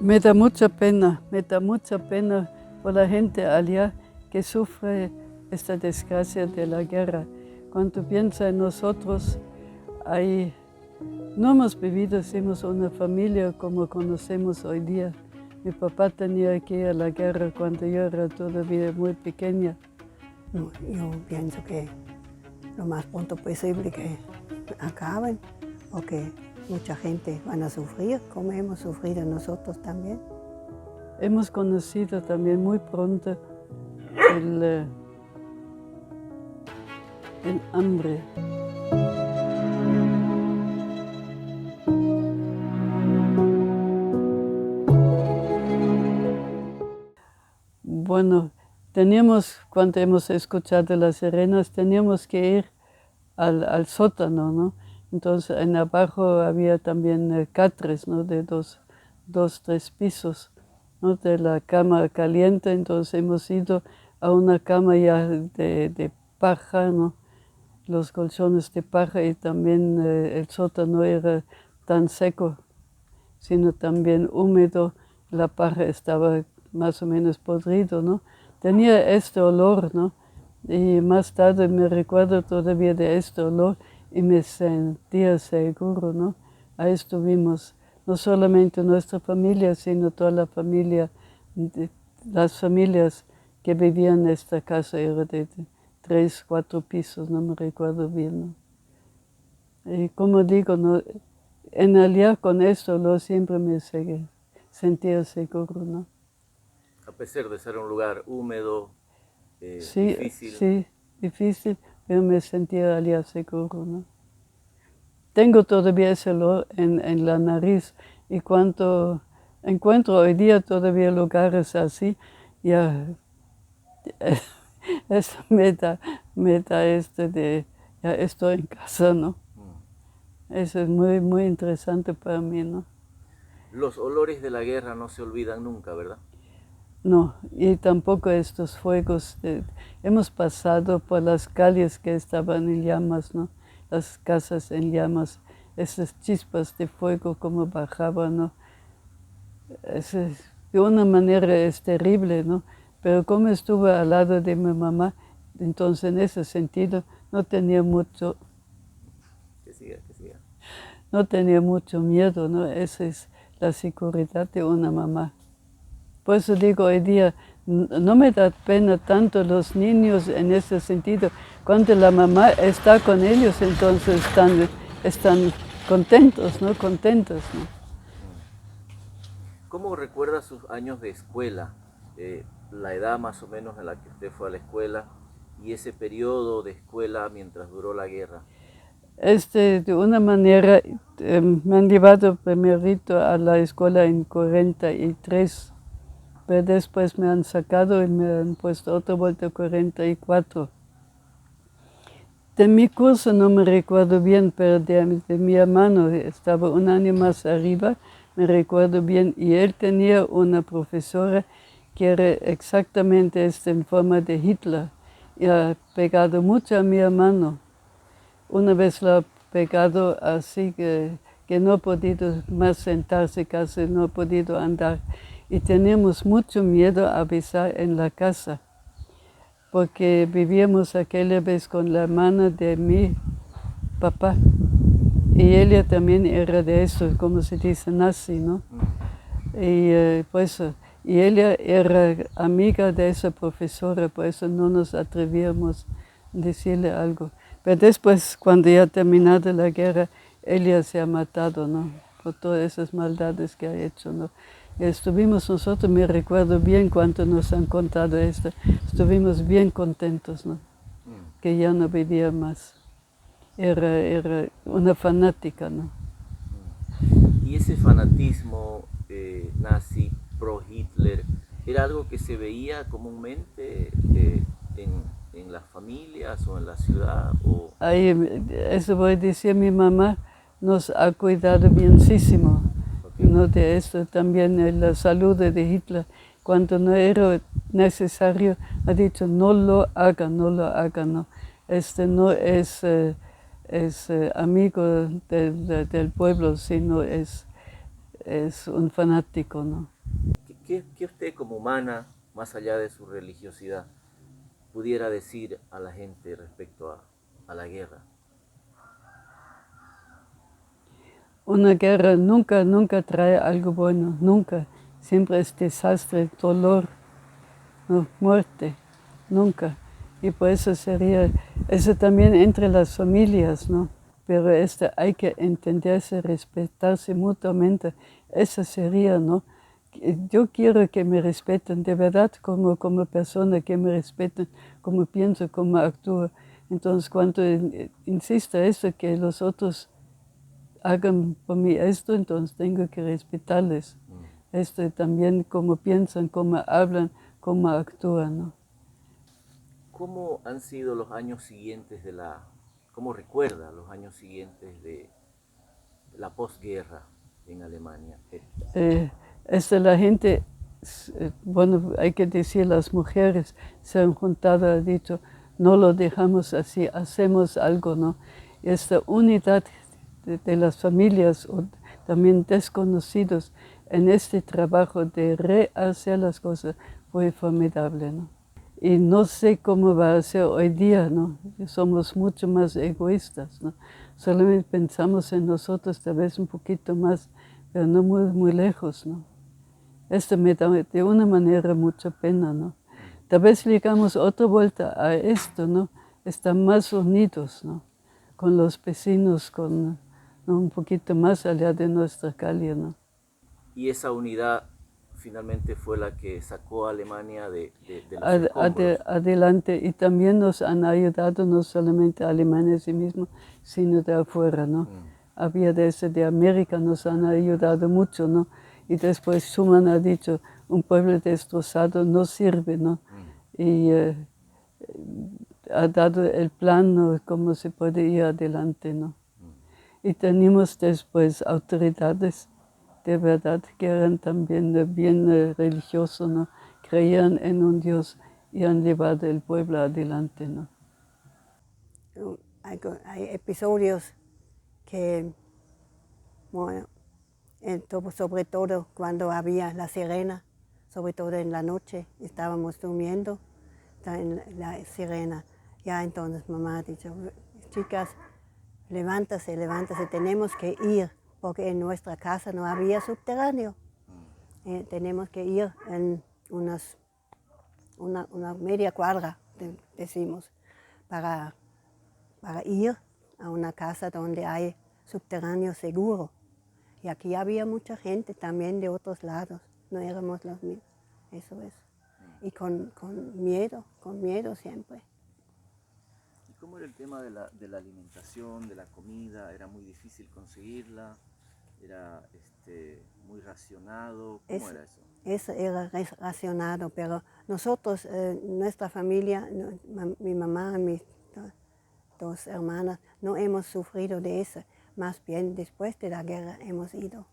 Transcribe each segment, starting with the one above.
Me da mucha pena por la gente allá que sufre esta desgracia de la guerra. Cuando piensa en nosotros, no hemos vivido, somos una familia como conocemos hoy día. Mi papá tenía que ir a la guerra cuando yo era todavía muy pequeña. No, yo pienso que lo más pronto posible que acaben, porque mucha gente van a sufrir, como hemos sufrido nosotros también. Hemos conocido también muy pronto el hambre. Bueno, cuando hemos escuchado las sirenas, teníamos que ir al sótano, ¿no? Entonces, en abajo había también catres, ¿no? De tres pisos, ¿no? De la cama caliente, entonces hemos ido a una cama ya de paja, ¿no? Los colchones de paja, y también el sótano era tan seco, sino también húmedo. La paja estaba más o menos podrido, ¿no? Tenía este olor, ¿no? Y más tarde me recuerdo todavía de este olor y me sentía seguro, ¿no? Ahí estuvimos, no solamente nuestra familia, sino toda la familia, las familias que vivían en esta casa era de 3, 4 pisos, no me recuerdo bien, ¿no? Y como digo, ¿no? En realidad con este olor siempre me sentía seguro, ¿no? A pesar de ser un lugar húmedo, Sí, difícil. sí, difícil, pero me sentía allá seguro, ¿no? Tengo todavía ese olor en la nariz, y cuando encuentro hoy día todavía lugares así, ya eso me da ya estoy en casa, ¿no? Eso es muy, muy interesante para mí, ¿no? Los olores de la guerra no se olvidan nunca, ¿verdad? No, y tampoco estos fuegos. Hemos pasado por las calles que estaban en llamas, ¿no? Las casas en llamas, esas chispas de fuego como bajaban, ¿no? De una manera es terrible, ¿no? Pero como estuve al lado de mi mamá, entonces en ese sentido no tenía mucho, Que siga. no tenía mucho miedo, ¿no? Esa es la seguridad de una mamá. Por eso digo, hoy día no me da pena tanto los niños en ese sentido. Cuando la mamá está con ellos, entonces están contentos, ¿no? Contentos, ¿no? ¿Cómo recuerda sus años de escuela? La edad más o menos en la que usted fue a la escuela y ese periodo de escuela mientras duró la guerra. De una manera, me han llevado primerito a la escuela en 43, pero después me han sacado y me han puesto otra vuelta en 44. De mi curso no me recuerdo bien, pero de mi hermano estaba un año más arriba, me recuerdo bien, y él tenía una profesora que era exactamente en forma de Hitler, y ha pegado mucho a mi hermano. Una vez lo ha pegado así que no ha podido más sentarse, casi no ha podido andar, y teníamos mucho miedo a avisar en la casa, porque vivíamos aquella vez con la hermana de mi papá, y ella también era de eso, como se dice, nazi, ¿no? Y pues, y ella era amiga de esa profesora, por eso no nos atrevíamos a decirle algo. Pero después, cuando ya ha terminado la guerra, ella se ha matado, ¿no? Por todas esas maldades que ha hecho, ¿no? Y estuvimos nosotros, me recuerdo bien cuando nos han contado esto, estuvimos bien contentos, ¿no? Que ya no vivía más. Era una fanática, ¿no? Y ese fanatismo nazi, pro-Hitler, ¿era algo que se veía comúnmente en las familias o en la ciudad? Ahí, eso voy a decir, mi mamá nos ha cuidado bienísimo, ¿no? De esto también, la salud de Hitler. Cuando no era necesario, ha dicho, no lo haga, ¿no? No es amigo del pueblo, sino es es un fanático, ¿no? ¿Qué usted como humana, más allá de su religiosidad, pudiera decir a la gente respecto a la guerra? Una guerra nunca trae algo bueno, nunca. Siempre es desastre, dolor, ¿no? Muerte, nunca. Y por eso eso también entre las familias, ¿no? Pero hay que entenderse, respetarse mutuamente. Eso sería, ¿no? Yo quiero que me respeten de verdad como persona, que me respeten como pienso, como actúo. Entonces, cuando insista eso, que los otros hagan por mí esto, entonces tengo que respetarles. Esto también, cómo piensan, cómo hablan, cómo actúan, ¿no? ¿Cómo han sido los años siguientes cómo recuerda los años siguientes de la posguerra en Alemania? La gente, bueno, hay que decir, las mujeres se han juntado, han dicho, no lo dejamos así, hacemos algo, ¿no? Esta unidad de las familias o también desconocidos en este trabajo de rehacer las cosas fue formidable, ¿no? Y no sé cómo va a ser hoy día, ¿no? Somos mucho más egoístas, ¿no? Solamente pensamos en nosotros, tal vez un poquito más, pero no muy lejos, ¿no? Esto me da de una manera mucha pena, ¿no? Tal vez llegamos otra vuelta a esto, ¿no? Estar más unidos, ¿no? Con los vecinos, ¿no? Un poquito más allá de nuestra calle, ¿no? Y esa unidad finalmente fue la que sacó a Alemania de los escombros. Adelante, y también nos han ayudado no solamente a Alemania en sí mismo, sino de afuera, ¿no? Había de América, nos han ayudado mucho, ¿no? Y después Schuman ha dicho, un pueblo destrozado no sirve, ¿no? Y ha dado el plan, ¿no? Cómo se puede ir adelante, ¿no? Y tenemos después autoridades de verdad que eran también bien religiosos, ¿no? Creían en un Dios y han llevado el pueblo adelante, ¿no? Hay episodios que, bueno, sobre todo cuando había la sirena, sobre todo en la noche, estábamos durmiendo, está en la sirena. Ya entonces mamá ha dicho, chicas, levántase, tenemos que ir, porque en nuestra casa no había subterráneo. Tenemos que ir en una media cuadra, decimos, para ir a una casa donde hay subterráneo seguro. Y aquí había mucha gente también de otros lados, no éramos los mismos, eso es. Y con miedo siempre. ¿Y cómo era el tema de la alimentación, de la comida? ¿Era muy difícil conseguirla? ¿Era muy racionado? ¿Cómo era eso? Eso era racionado, pero nosotros, nuestra familia, mi mamá y mis dos hermanas, no hemos sufrido de eso. Más bien después de la guerra hemos ido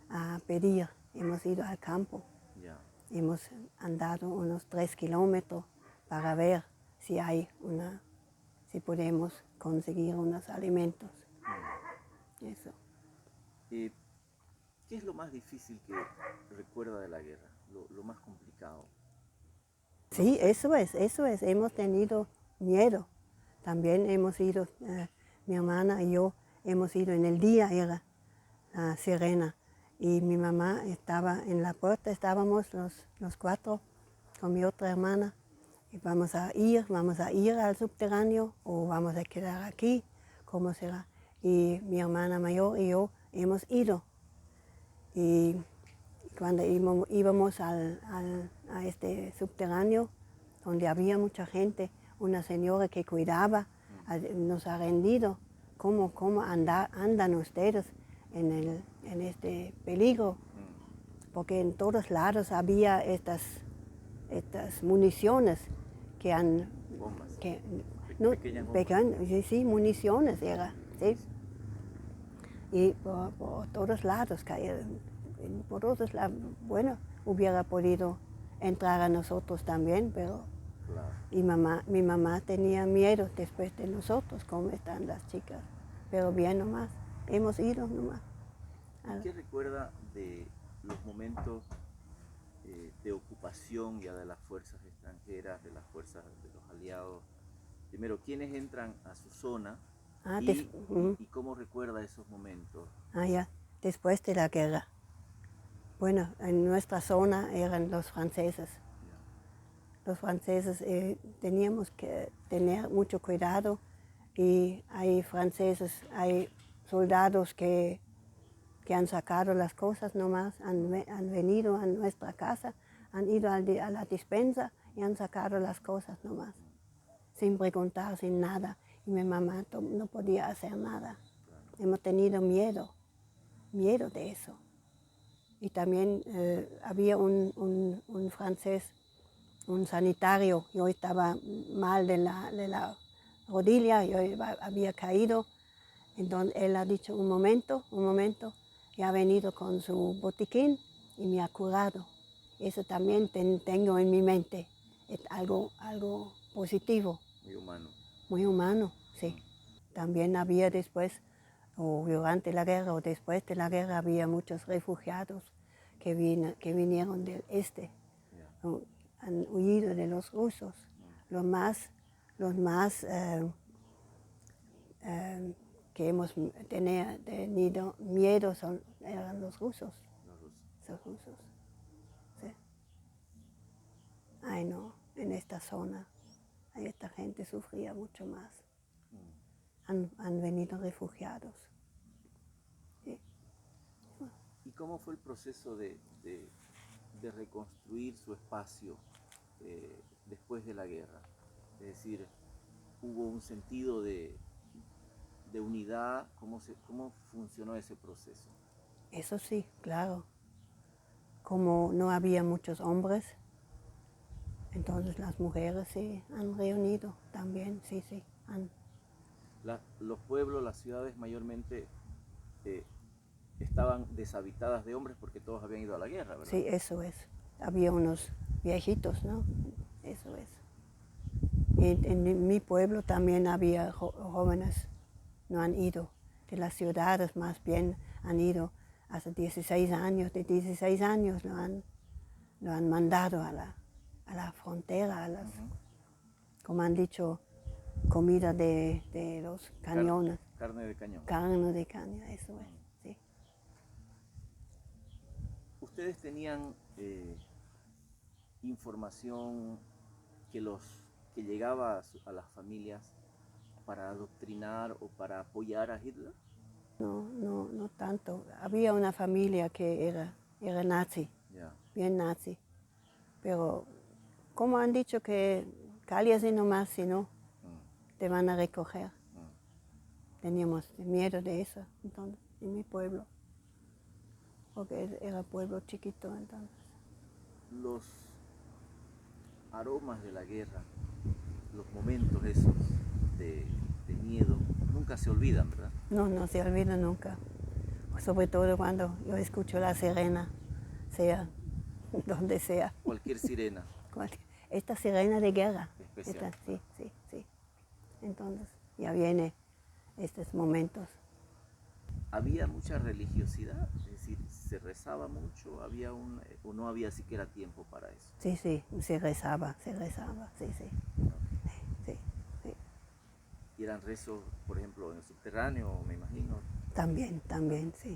a pedir, hemos ido al campo. Yeah. Hemos andado unos 3 kilómetros para ver si podemos conseguir unos alimentos. Eso. ¿Qué es lo más difícil que recuerda de la guerra? Lo más complicado. Sí, eso es. Hemos tenido miedo. También hemos ido, mi hermana y yo, hemos ido en el día, era la sirena. Y mi mamá estaba en la puerta, estábamos los cuatro con mi otra hermana. Y vamos a ir al subterráneo o vamos a quedar aquí, ¿cómo será? Y mi hermana mayor y yo hemos ido. Y cuando íbamos a este subterráneo, donde había mucha gente, una señora que cuidaba, nos ha rendido. ¿Cómo andan ustedes en este peligro? Porque en todos lados había estas municiones que han... Bombas. Pequeñas bombas. Sí, municiones era, ¿sí? Y por todos lados caían. Por todos lados, bueno, hubiera podido entrar a nosotros también, pero... Claro. Y mi mamá tenía miedo después de nosotros, cómo están las chicas. Pero bien nomás, hemos ido nomás. ¿Qué recuerda de los momentos de ocupación ya de las fuerzas extranjeras, de las fuerzas de los aliados. Primero, ¿quiénes entran a su zona y cómo recuerda esos momentos? Ya, después de la guerra. Bueno, en nuestra zona eran los franceses. Los franceses teníamos que tener mucho cuidado y hay franceses, hay soldados que han sacado las cosas nomás, han venido a nuestra casa, han ido a la despensa y han sacado las cosas nomás, sin preguntar, sin nada. Y mi mamá no podía hacer nada. Hemos tenido miedo de eso. Y también había un francés, un sanitario, yo estaba mal de la rodilla, yo había caído. Entonces él ha dicho, un momento, y ha venido con su botiquín y me ha curado. Eso también tengo en mi mente, es algo positivo. Muy humano. Muy humano, sí. También había después, o durante la guerra o después de la guerra, había muchos refugiados que vinieron del este. Han huido de los rusos. Los más que hemos tenido miedo eran los rusos. Los rusos. Sí. Ay no, en esta zona, esta gente sufría mucho más. Han venido refugiados. Sí. ¿Y cómo fue el proceso de reconstruir su espacio después de la guerra? Es decir, ¿hubo un sentido de unidad? ¿Cómo funcionó ese proceso? Eso sí, claro. Como no había muchos hombres, entonces las mujeres se han reunido también, sí. Los pueblos, las ciudades mayormente estaban deshabitadas de hombres porque todos habían ido a la guerra, ¿verdad? Sí, eso es. Había unos viejitos, ¿no? Eso es. Y en mi pueblo también había jóvenes, no han ido. De las ciudades más bien han ido hace 16 años. De 16 años lo han mandado a la frontera, como han dicho, comida de los cañones. Carne de cañón. Carne de cañón, eso es, sí. ¿Ustedes tenían información que llegaba a las familias para adoctrinar o para apoyar a Hitler? No tanto. Había una familia que era nazi, bien nazi. Pero como han dicho que cállate nomás, si no, te van a recoger. Teníamos miedo de eso entonces, en mi pueblo, porque era pueblo chiquito entonces. Los aromas de la guerra, los momentos esos de miedo, nunca se olvidan, ¿verdad? No se olvida nunca. Sobre todo cuando yo escucho la sirena, sea donde sea. Cualquier sirena. Esta sirena de guerra. Especial. Sí. Entonces ya viene estos momentos. ¿Había mucha religiosidad? Es decir, ¿se rezaba mucho? ¿O no había siquiera tiempo para eso? Sí, se rezaba, sí. ¿Y eran rezos, por ejemplo, en el subterráneo, me imagino? También, sí.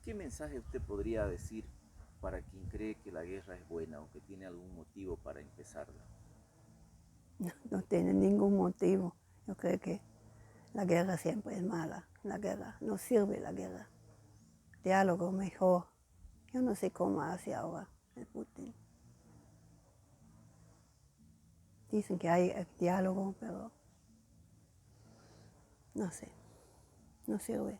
¿Qué mensaje usted podría decir para quien cree que la guerra es buena o que tiene algún motivo para empezarla? No tiene ningún motivo. Yo creo que la guerra siempre es mala. La guerra no sirve, la guerra. Diálogo mejor. Yo no sé cómo hace ahora el Putin. Dicen que hay diálogo, pero no sé, no sirve.